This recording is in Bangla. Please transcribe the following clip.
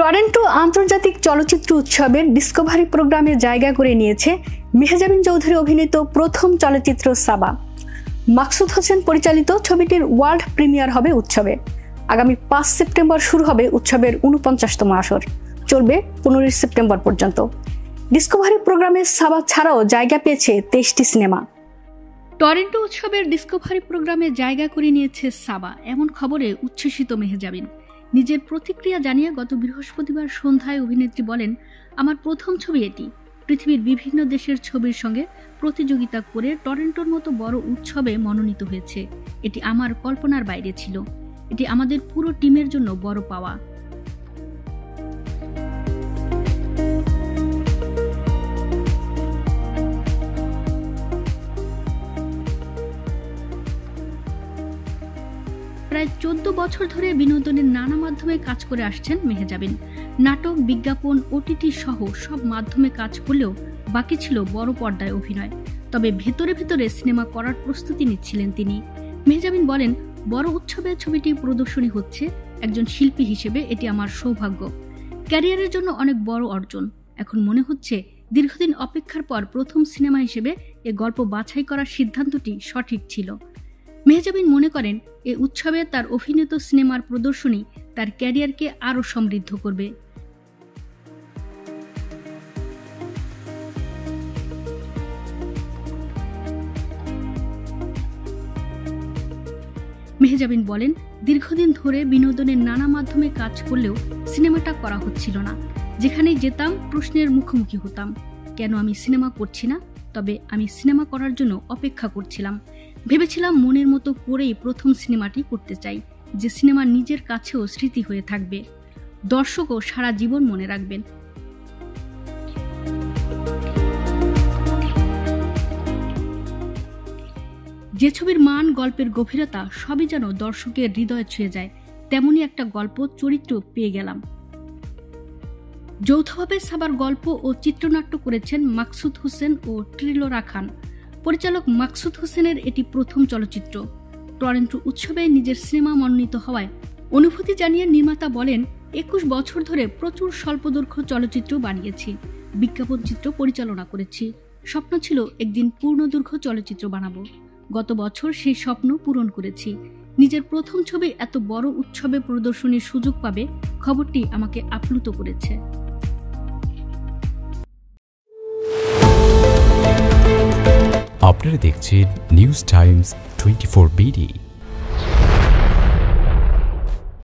টরন্টো আন্তর্জাতিক চলচ্চিত্র উৎসবের ডিসকভারি প্রোগ্রামে জায়গা করে নিয়েছে মেহজাবিন চৌধুরী অভিনীত প্রথম চলচ্চিত্র সাবা। মাকসুদ হোসেন পরিচালিত ছবিটির ওয়ার্ল্ড প্রিমিয়ার হবে উৎসবে। আগামী 5 সেপ্টেম্বর শুরু হবে উৎসবের 49তম আসর, চলবে 15 সেপ্টেম্বর পর্যন্ত। ডিসকভারি প্রোগ্রামে সাবা ছাড়াও জায়গা পেয়েছে 23টি সিনেমা। টরন্টো উৎসবের ডিসকভারি প্রোগ্রামে জায়গা করে নিয়েছে সাবা, এমন খবরে উচ্ছ্বসিত মেহজাবিন। নিজের প্রতিক্রিয়া জানিয়ে গত বৃহস্পতিবার সন্ধ্যায় অভিনেত্রী বলেন, আমার প্রথম ছবি এটি। পৃথিবীর বিভিন্ন দেশের ছবির সঙ্গে প্রতিযোগিতা করে টরন্টোর মতো বড় উৎসবে মনোনীত হয়েছে। এটি আমার কল্পনার বাইরে ছিল। এটি আমাদের পুরো টিমের জন্য বড় পাওয়া। প্রায় 14 বছর ধরে বিনোদনের নানা মাধ্যমে কাজ করে আসছেন মেহজাবিন। নাটক, বিজ্ঞাপন, ওটিটি সহ সব মাধ্যমে কাজ করলেও বাকি ছিল বড় পর্দায় অভিনয়। তবে ভেতরে ভেতরে সিনেমা করার প্রস্তুতি নিচ্ছিলেন তিনি। মেহজাবিন বলেন, বড় উৎসবে ছবিটি প্রদর্শনী হচ্ছে। একজন শিল্পী হিসেবে এটি আমার সৌভাগ্য, ক্যারিয়ারের জন্য অনেক বড় অর্জন। এখন মনে হচ্ছে দীর্ঘদিন অপেক্ষার পর প্রথম সিনেমা হিসেবে এ গল্প বাছাই করার সিদ্ধান্তটি সঠিক ছিল। মেহজাবিন মনে করেন, এ উৎসবে তার অভিনীত সিনেমার প্রদর্শনী তার ক্যারিয়ারকে আরও সমৃদ্ধ করবে। মেহজাবিন বলেন, দীর্ঘদিন ধরে বিনোদনের নানা মাধ্যমে কাজ করলেও সিনেমাটা করা হচ্ছিল না। যেখানেই যেতাম প্রশ্নের মুখোমুখি হতাম, কেন আমি সিনেমা করছি না? তবে আমি সিনেমা করার জন্য অপেক্ষা করছিলাম। ভেবেছিলাম মনের মতো করেই প্রথম সিনেমাটি করতে চাই, যে সিনেমা নিজের কাছেও স্মৃতি হয়ে থাকবে, দর্শকও সারা জীবন মনে রাখবেন। যে ছবির মান, গল্পের গভীরতা সবই যেন দর্শকের হৃদয়ে ছুঁয়ে যায়, তেমনই একটা গল্প চরিত্র পেয়ে গেলাম। যৌথভাবে সাবার গল্প ও চিত্রনাট্য করেছেন মাকসুদ হোসেন ও ট্রিলোরা খান। পরিচালক মাকসুদ হোসেনের এটি প্রথম চলচ্চিত্র। টরন্টো উৎসবে নিজের সিনেমা মনোনীত হওয়ায় অনুভূতি জানিয়ে নির্মাতা বলেন, 21 বছর ধরে প্রচুর স্বল্পদৈর্ঘ্য চলচ্চিত্র বানিয়েছি, বিজ্ঞাপন চিত্র পরিচালনা করেছি। স্বপ্ন ছিল একদিন পূর্ণদৈর্ঘ্য চলচ্চিত্র বানাবো। গত বছর সেই স্বপ্ন পূরণ করেছি। নিজের প্রথম ছবি এত বড় উৎসবে প্রদর্শনীর সুযোগ পাবে, খবরটি আমাকে আপ্লুত করেছে। আপনারা দেখছেন নিউজ টাইমস 24 BD।